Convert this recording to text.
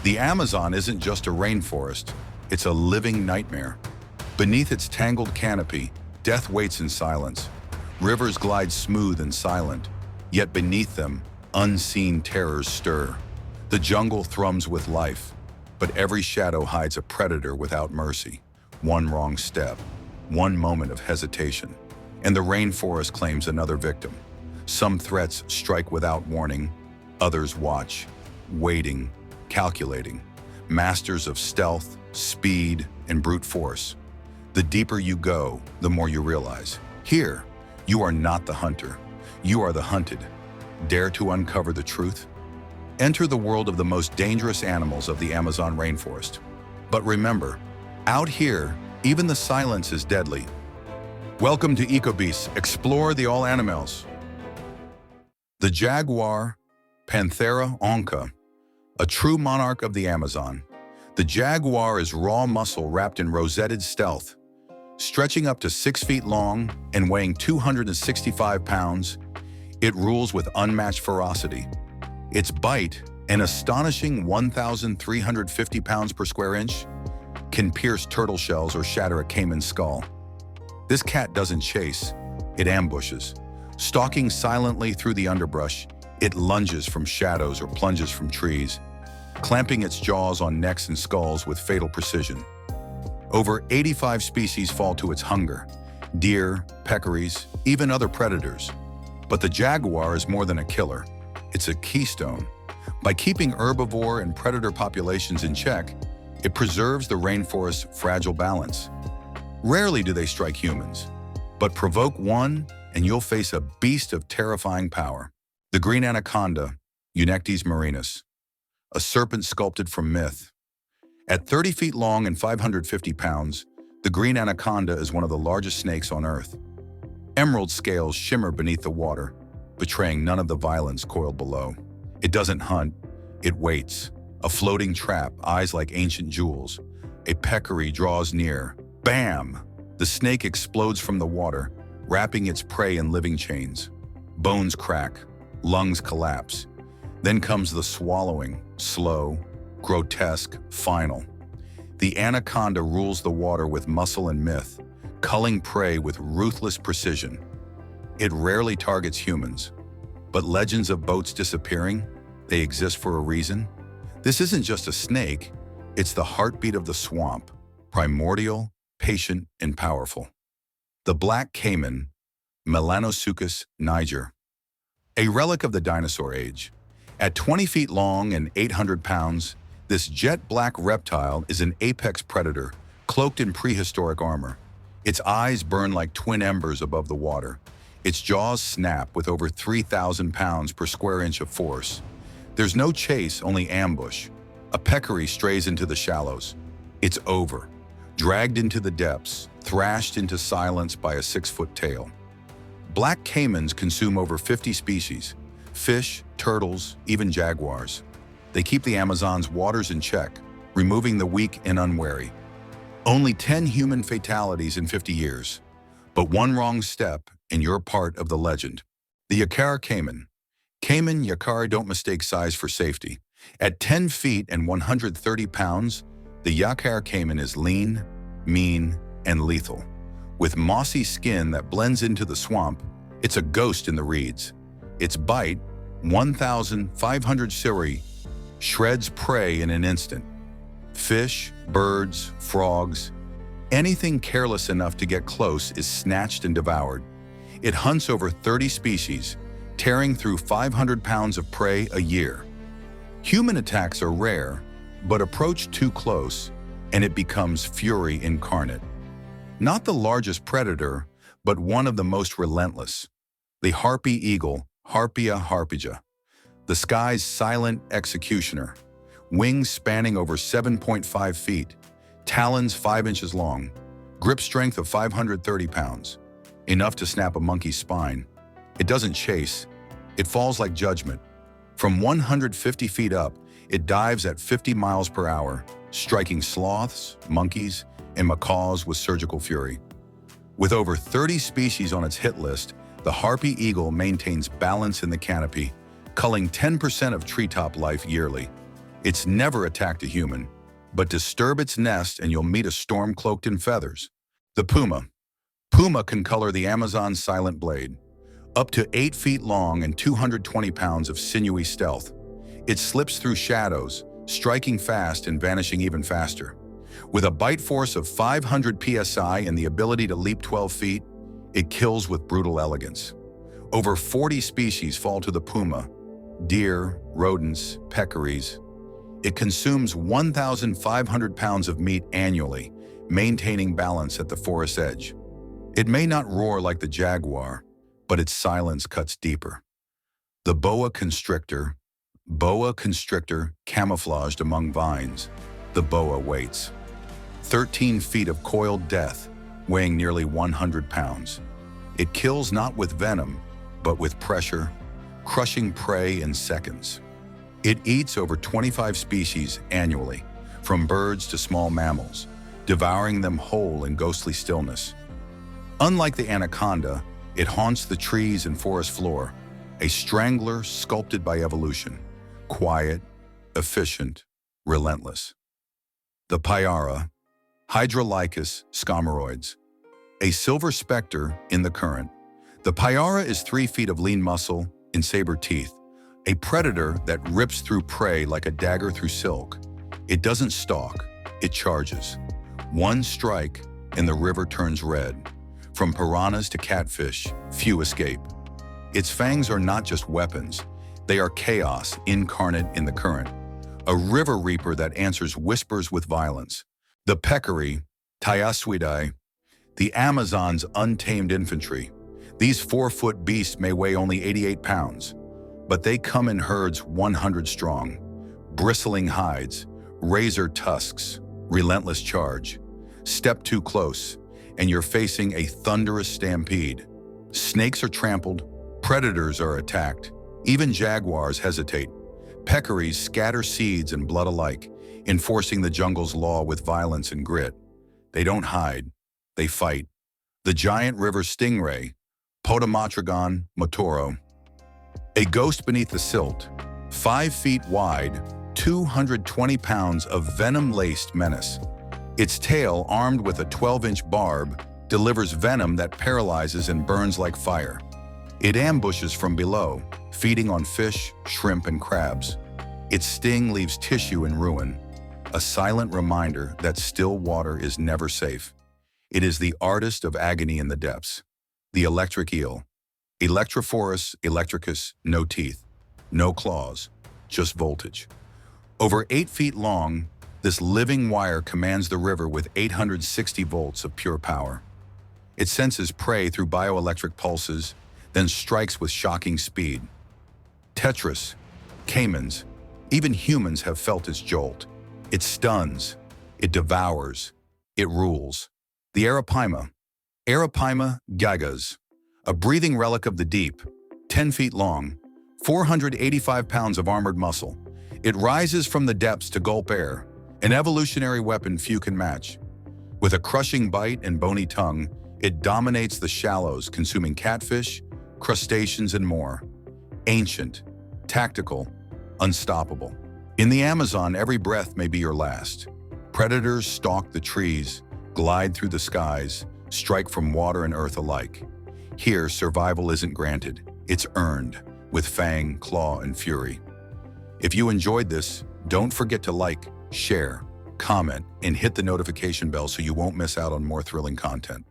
The Amazon isn't just a rainforest, it's a living nightmare. Beneath its tangled canopy, death waits in silence. Rivers glide smooth and silent, yet beneath them, unseen terrors stir. The jungle thrums with life, but every shadow hides a predator without mercy. One wrong step, one moment of hesitation, and the rainforest claims another victim. Some threats strike without warning, others watch, waiting, calculating, masters of stealth, speed, and brute force. The deeper you go, the more you realize. Here, you are not the hunter, you are the hunted. Dare to uncover the truth? Enter the world of the most dangerous animals of the Amazon rainforest. But remember, out here, even the silence is deadly. Welcome to EcoBeasts, explore the all animals. The Jaguar, Panthera onca, a true monarch of the Amazon. The jaguar is raw muscle wrapped in rosetted stealth. Stretching up to 6 feet long and weighing 265 pounds, it rules with unmatched ferocity. Its bite, an astonishing 1,350 pounds per square inch, can pierce turtle shells or shatter a caiman's skull. This cat doesn't chase, it ambushes. Stalking silently through the underbrush, it lunges from shadows or plunges from trees, clamping its jaws on necks and skulls with fatal precision. Over 85 species fall to its hunger: deer, peccaries, even other predators. But the jaguar is more than a killer. It's a keystone. By keeping herbivore and predator populations in check, it preserves the rainforest's fragile balance. Rarely do they strike humans, but provoke one and you'll face a beast of terrifying power. The Green Anaconda, Eunectes murinus, a serpent sculpted from myth. At 30 feet long and 550 pounds, the Green Anaconda is one of the largest snakes on Earth. Emerald scales shimmer beneath the water, betraying none of the violence coiled below. It doesn't hunt, it waits. A floating trap, eyes like ancient jewels. A peccary draws near. Bam! The snake explodes from the water, wrapping its prey in living chains. Bones crack, lungs collapse. Then comes the swallowing, slow, grotesque, final. The anaconda rules the water with muscle and myth, culling prey with ruthless precision. It rarely targets humans, but legends of boats disappearing, they exist for a reason. This isn't just a snake, it's the heartbeat of the swamp, primordial, patient, and powerful. The Black Caiman, Melanosuchus niger, a relic of the dinosaur age. At 20 feet long and 800 pounds, this jet-black reptile is an apex predator, cloaked in prehistoric armor. Its eyes burn like twin embers above the water. Its jaws snap with over 3,000 pounds per square inch of force. There's no chase, only ambush. A peccary strays into the shallows. It's over. Dragged into the depths, thrashed into silence by a 6-foot tail. Black caimans consume over 50 species: fish, turtles, even jaguars. They keep the Amazon's waters in check, removing the weak and unwary. Only 10 human fatalities in 50 years. But one wrong step, and you're part of the legend. The Yacare Caiman. Caiman Yacare don't mistake size for safety. At 10 feet and 130 pounds, the Yacare Caiman is lean, mean, and lethal. With mossy skin that blends into the swamp, it's a ghost in the reeds. Its bite, 1,500 ciri, shreds prey in an instant. Fish, birds, frogs, anything careless enough to get close is snatched and devoured. It hunts over 30 species, tearing through 500 pounds of prey a year. Human attacks are rare, but approach too close, and it becomes fury incarnate. Not the largest predator, but one of the most relentless. The Harpy Eagle, Harpia harpyja, the sky's silent executioner. Wings spanning over 7.5 feet, talons 5 inches long, grip strength of 530 pounds, enough to snap a monkey's spine. It doesn't chase, it falls like judgment. From 150 feet up, it dives at 50 miles per hour, striking sloths, monkeys, and macaws with surgical fury. With over 30 species on its hit list, the Harpy Eagle maintains balance in the canopy, culling 10% of treetop life yearly. It's never attacked a human, but disturb its nest and you'll meet a storm cloaked in feathers. The Puma. Puma can color the Amazon's silent blade. Up to 8 feet long and 220 pounds of sinewy stealth. It slips through shadows, striking fast and vanishing even faster. With a bite force of 500 psi and the ability to leap 12 feet, it kills with brutal elegance. Over 40 species fall to the puma: deer, rodents, peccaries. It consumes 1,500 pounds of meat annually, maintaining balance at the forest edge. It may not roar like the jaguar, but its silence cuts deeper. The boa constrictor. Boa constrictor camouflaged among vines. The boa waits. 13 feet of coiled death, weighing nearly 100 pounds. It kills not with venom, but with pressure, crushing prey in seconds. It eats over 25 species annually, from birds to small mammals, devouring them whole in ghostly stillness. Unlike the anaconda, it haunts the trees and forest floor, a strangler sculpted by evolution, quiet, efficient, relentless. The Payara, Hydrolycus scomberoides, a silver specter in the current. The Payara is 3 feet of lean muscle and saber teeth, a predator that rips through prey like a dagger through silk. It doesn't stalk, it charges. One strike and the river turns red. From piranhas to catfish, few escape. Its fangs are not just weapons, they are chaos incarnate in the current, a river reaper that answers whispers with violence. The Peccary, Tayassuidae, the Amazon's untamed infantry. These 4-foot beasts may weigh only 88 pounds, but they come in herds 100 strong. Bristling hides, razor tusks, relentless charge. Step too close, and you're facing a thunderous stampede. Snakes are trampled, predators are attacked, even jaguars hesitate. Peccaries scatter seeds and blood alike, enforcing the jungle's law with violence and grit. They don't hide, they fight. The giant river stingray, Potamotrygon, motoro. A ghost beneath the silt, 5 feet wide, 220 pounds of venom-laced menace. Its tail, armed with a 12-inch barb, delivers venom that paralyzes and burns like fire. It ambushes from below, feeding on fish, shrimp, and crabs. Its sting leaves tissue in ruin, a silent reminder that still water is never safe. It is the artist of agony in the depths. The electric eel. Electrophorus, electricus, no teeth, no claws, just voltage. Over 8 feet long, this living wire commands the river with 860 volts of pure power. It senses prey through bioelectric pulses, then strikes with shocking speed. Tetras, caimans, even humans have felt its jolt. It stuns, it devours, it rules. The Arapaima. Arapaima gigas, a breathing relic of the deep, 10 feet long, 485 pounds of armored muscle. It rises from the depths to gulp air, an evolutionary weapon few can match. With a crushing bite and bony tongue, it dominates the shallows, consuming catfish, crustaceans, and more. Ancient, tactical, unstoppable. In the Amazon, every breath may be your last. Predators stalk the trees, glide through the skies, strike from water and earth alike. Here, survival isn't granted, it's earned, with fang, claw, and fury. If you enjoyed this, don't forget to like, share, comment, and hit the notification bell so you won't miss out on more thrilling content.